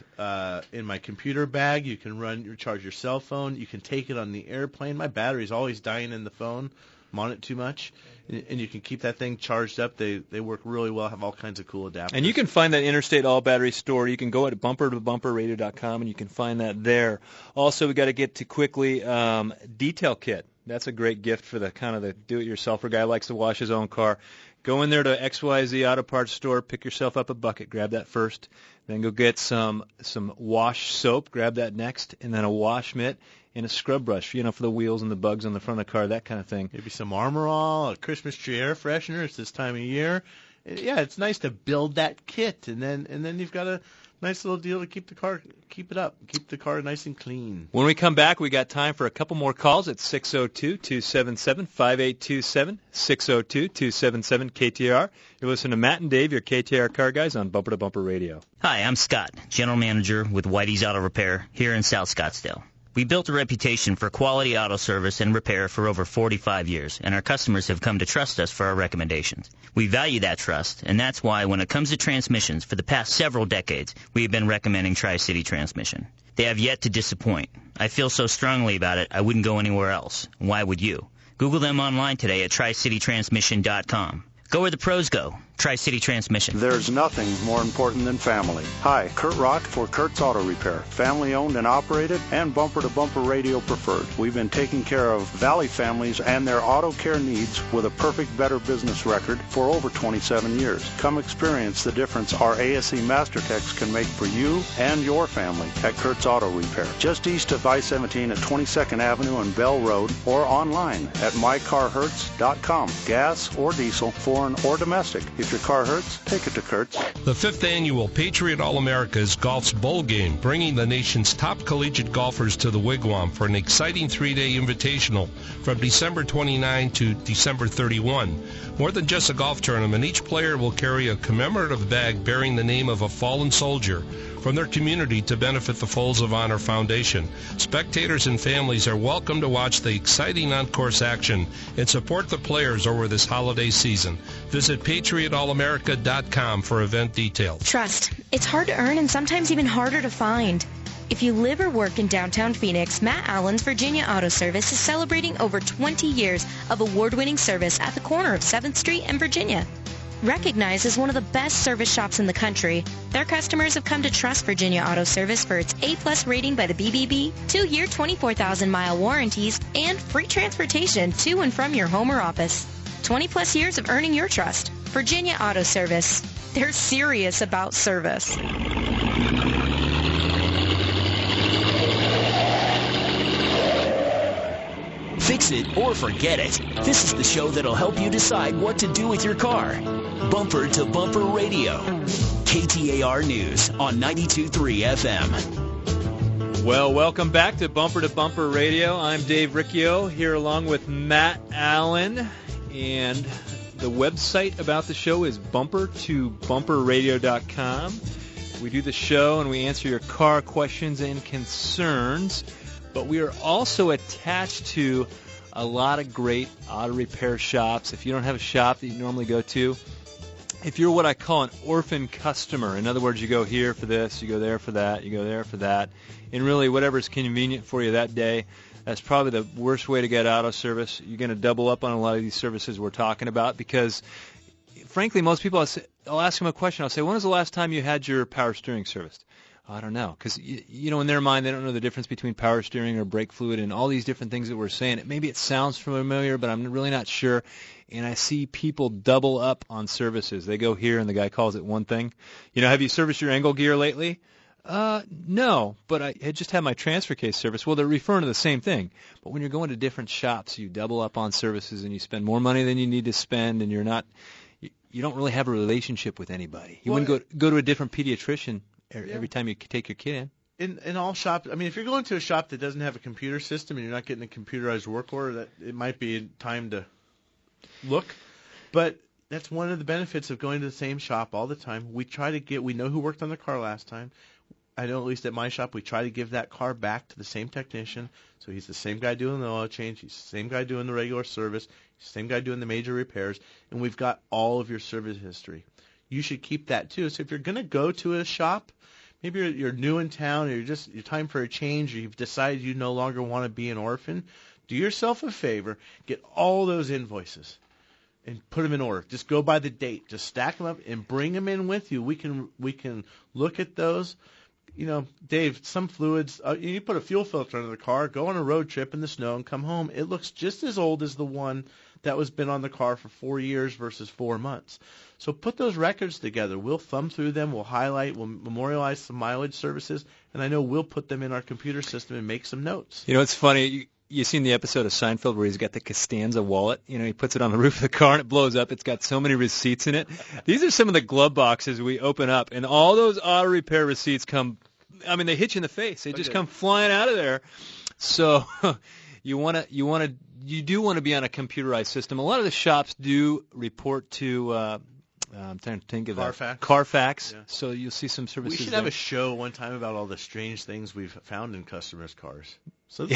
computer bag. You can charge your cell phone. You can take it on the airplane. My battery's always dying in the phone. I'm on it too much. And you can keep that thing charged up. They work really well, have all kinds of cool adapters. And you can find that Interstate all-battery store. You can go at bumper-to-bumper-radio.com, and you can find that there. Also, we got to get to quickly detail kit. That's a great gift for the kind of the do-it-yourselfer guy who likes to wash his own car. Go in there to XYZ Auto Parts store, pick yourself up a bucket, grab that first, then go get some wash soap, grab that next, and then a wash mitt and a scrub brush, for the wheels and the bugs on the front of the car, that kind of thing. Maybe some Armor All, a Christmas tree air freshener. It's this time of year. Yeah, it's nice to build that kit, and then you've got a nice little deal to keep the car nice and clean. When we come back, we got time for a couple more calls at 602-277-5827, 602-277-KTAR. You're listening to Matt and Dave, your KTAR car guys on Bumper to Bumper Radio. Hi, I'm Scott, General Manager with Whitey's Auto Repair here in South Scottsdale. We built a reputation for quality auto service and repair for over 45 years, and our customers have come to trust us for our recommendations. We value that trust, and that's why when it comes to transmissions, for the past several decades, we have been recommending Tri-City Transmission. They have yet to disappoint. I feel so strongly about it, I wouldn't go anywhere else. Why would you? Google them online today at tricitytransmission.com. Go where the pros go. Tri-City Transmission. There's nothing more important than family. Hi, Kurt Rock for Kurt's Auto Repair. Family owned and operated and bumper-to-bumper radio preferred. We've been taking care of Valley families and their auto care needs with a perfect Better Business record for over 27 years. Come experience the difference our ASE Master Techs can make for you and your family at Kurt's Auto Repair. Just east of I-17 at 22nd Avenue and Bell Road, or online at mycarhurts.com. Gas or diesel, foreign or domestic. If your car hurts, take it to Kurt's. The 5th annual Patriot All-America is golf's bowl game, bringing the nation's top collegiate golfers to the Wigwam for an exciting 3-day invitational from December 29 to December 31. More than just a golf tournament, each player will carry a commemorative bag bearing the name of a fallen soldier from their community to benefit the Folds of Honor Foundation. Spectators and families are welcome to watch the exciting on-course action and support the players over this holiday season. Visit PatriotAllAmerica.com for event details. Trust. It's hard to earn and sometimes even harder to find. If you live or work in downtown Phoenix, Matt Allen's Virginia Auto Service is celebrating over 20 years of award-winning service at the corner of 7th Street and Virginia. Recognized as one of the best service shops in the country, their customers have come to trust Virginia Auto Service for its A+ rating by the BBB, 2-year 24,000-mile warranties, and free transportation to and from your home or office. 20+ years of earning your trust. Virginia Auto Service. They're serious about service. Fix it or forget it. This is the show that'll help you decide what to do with your car. Bumper to Bumper Radio. KTAR News on 92.3 FM. Well, welcome back to Bumper Radio. I'm Dave Riccio here along with Matt Allen. And the website about the show is bumper2bumperradio.com. We do the show and we answer your car questions and concerns. But we are also attached to a lot of great auto repair shops. If you don't have a shop that you normally go to, if you're what I call an orphan customer, in other words, you go here for this, you go there for that, you go there for that, and really whatever's convenient for you that day, that's probably the worst way to get auto service. You're going to double up on a lot of these services we're talking about because frankly, most people, I'll ask them a question. I'll say, when was the last time you had your power steering serviced? I don't know, because in their mind they don't know the difference between power steering or brake fluid and all these different things that we're saying. Maybe it sounds familiar, but I'm really not sure. And I see people double up on services. They go here and the guy calls it one thing. Have you serviced your angle gear lately? No, but I had just had my transfer case serviced. Well, they're referring to the same thing. But when you're going to different shops, you double up on services and you spend more money than you need to spend, and you don't really have a relationship with anybody. You wouldn't go to a different pediatrician every time you take your kid in. In all shops, if you're going to a shop that doesn't have a computer system and you're not getting a computerized work order, that it might be time to look. But that's one of the benefits of going to the same shop all the time. We know who worked on the car last time. I know at least at my shop, we try to give that car back to the same technician. So he's the same guy doing the oil change. He's the same guy doing the regular service. He's the same guy doing the major repairs. And we've got all of your service history. You should keep that too. So if you're going to go to a shop, maybe you're new in town, or you're time for a change, or you've decided you no longer want to be an orphan, do yourself a favor, get all those invoices and put them in order. Just go by the date. Just stack them up and bring them in with you. We can look at those. Dave, some fluids, you put a fuel filter under the car, go on a road trip in the snow and come home. It looks just as old as the one that was been on the car for 4 years versus 4 months. So put those records together. We'll thumb through them. We'll highlight. We'll memorialize some mileage services. And I know we'll put them in our computer system and make some notes. It's funny. You've seen the episode of Seinfeld where he's got the Costanza wallet. He puts it on the roof of the car and it blows up. It's got so many receipts in it. These are some of the glove boxes we open up, and all those auto repair receipts come. They hit you in the face. They just come flying out of there. So you do want to be on a computerized system. A lot of the shops do report to. I'm trying to think of that. Carfax. Yeah. So you'll see some services. We should have a show one time about all the strange things we've found in customers' cars. So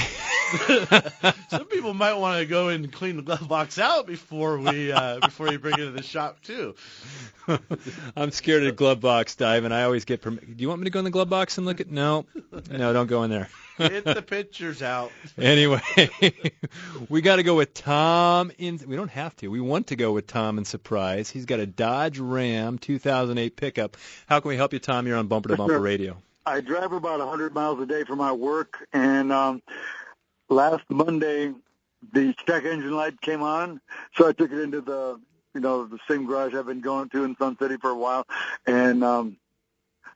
some people might want to go and clean the glove box out before you bring it to the shop too. I'm scared of the glove box, Dive, and I always get do you want me to go in the glove box and look at? No, don't go in there. Get the pictures out. Anyway, we got to go with Tom. We don't have to. We want to go with Tom in Surprise. He's got a Dodge Ram 2008 pickup. How can we help you, Tom? You're on Bumper to Bumper Radio. I drive about 100 miles a day for my work, and last Monday the check engine light came on, so I took it into the same garage I've been going to in Sun City for a while, and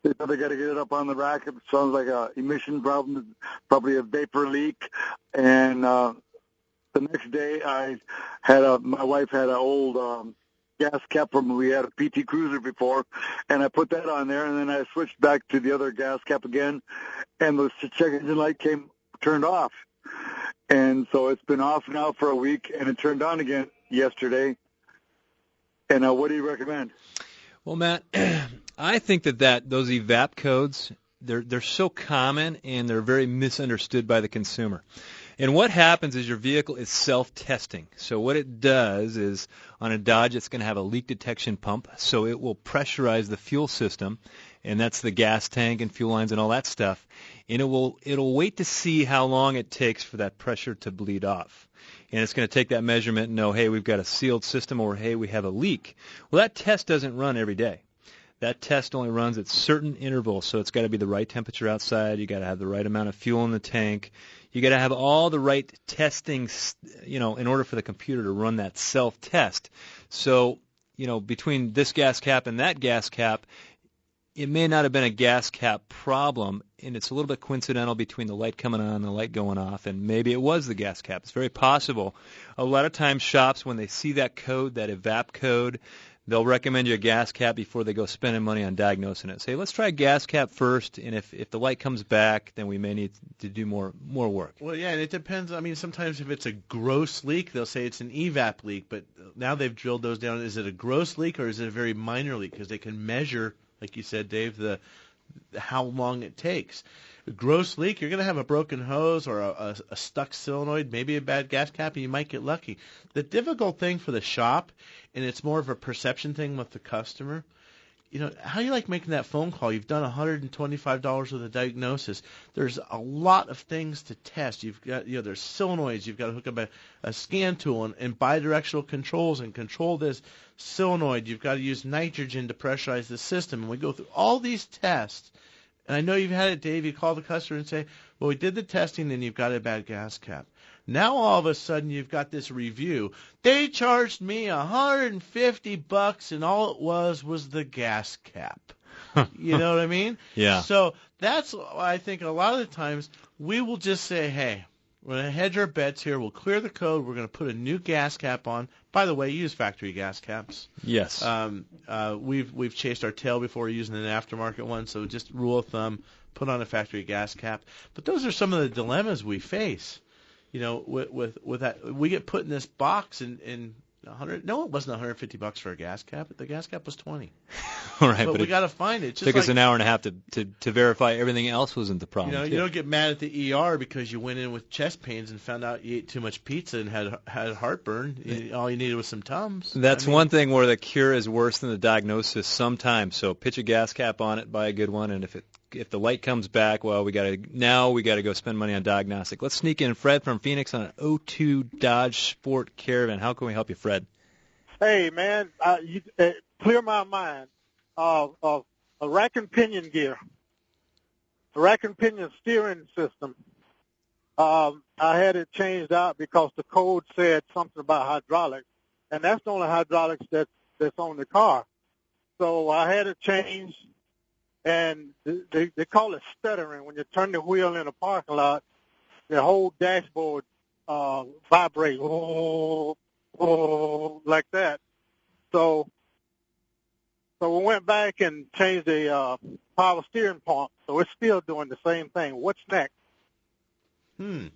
they said they got to get it up on the rack. It sounds like a emission problem, probably a vapor leak, and the next day my wife had an old gas cap from we had a PT Cruiser before, and I put that on there, and then I switched back to the other gas cap again, and the check engine light turned off. And so it's been off now for a week, and it turned on again yesterday. And what do you recommend? Well, Matt, I think that those evap codes, they're so common, and they're very misunderstood by the consumer. And what happens is your vehicle is self-testing. So what it does is on a Dodge, it's going to have a leak detection pump. So it will pressurize the fuel system, and that's the gas tank and fuel lines and all that stuff. And it'll wait to see how long it takes for that pressure to bleed off. And it's going to take that measurement and know, hey, we've got a sealed system, or hey, we have a leak. Well, that test doesn't run every day. That test only runs at certain intervals. So it's got to be the right temperature outside. You got to have the right amount of fuel in the tank. You got to have all the right testing, in order for the computer to run that self-test. So, between this gas cap and that gas cap, it may not have been a gas cap problem, and it's a little bit coincidental between the light coming on and the light going off, and maybe it was the gas cap. It's very possible. A lot of times shops, when they see that code, that evap code, they'll recommend you a gas cap before they go spending money on diagnosing it. Say, let's try a gas cap first, and if the light comes back, then we may need to do more work. Well, yeah, and it depends. Sometimes if it's a gross leak, they'll say it's an evap leak, but now they've drilled those down. Is it a gross leak or is it a very minor leak? Because they can measure, like you said, Dave, how long it takes. A gross leak, you're going to have a broken hose or a stuck solenoid, maybe a bad gas cap, and you might get lucky. The difficult thing for the shop, and it's more of a perception thing with the customer, how do you like making that phone call? You've done $125 worth of diagnosis. There's a lot of things to test. You've got, there's solenoids. You've got to hook up a scan tool and bidirectional controls and control this solenoid. You've got to use nitrogen to pressurize the system. And we go through all these tests. And I know you've had it, Dave. You call the customer and say, well, we did the testing and you've got a bad gas cap. Now all of a sudden you've got this review. They charged me $150 and all it was the gas cap. You know what I mean? Yeah. So that's why I think a lot of the times we will just say, hey, we're going to hedge our bets here. We'll clear the code. We're going to put a new gas cap on. By the way, use factory gas caps. Yes. We've chased our tail before using an aftermarket one, so just rule of thumb, put on a factory gas cap. But those are some of the dilemmas we face. With that, we get put in this box in $100. No, it wasn't $150 for a gas cap. The gas cap was $20. All right, but we got to find it. Took us an hour and a half to verify everything else wasn't the problem. You don't get mad at the ER because you went in with chest pains and found out you ate too much pizza and had heartburn. All you needed was some Tums. That's one thing where the cure is worse than the diagnosis sometimes. So pitch a gas cap on it, buy a good one, and if the light comes back, well, we got to go spend money on diagnostic. Let's sneak in Fred from Phoenix on an 02 Dodge Sport Caravan. How can we help you, Fred? Hey, man, you clear my mind of a rack and pinion gear, a rack and pinion steering system. I had it changed out because the code said something about hydraulics, and that's the only hydraulics that's on the car. So I had it changed. And they call it stuttering. When you turn the wheel in a parking lot, the whole dashboard vibrates like that. So we went back and changed the power steering pump. So it's still doing the same thing. What's next? I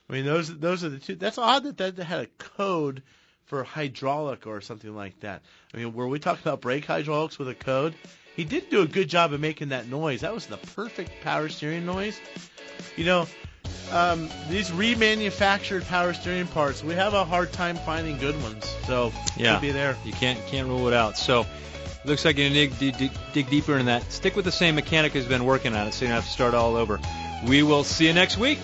mean, those are the two. That's odd that had a code for hydraulic or something like that. I mean, were we talking about brake hydraulics with a code? He did do a good job of making that noise. That was the perfect power steering noise. These remanufactured power steering parts, we have a hard time finding good ones. So could be there. You can't rule it out. So looks like you're going to dig deeper in that. Stick with the same mechanic who's been working on it so you don't have to start all over. We will see you next week.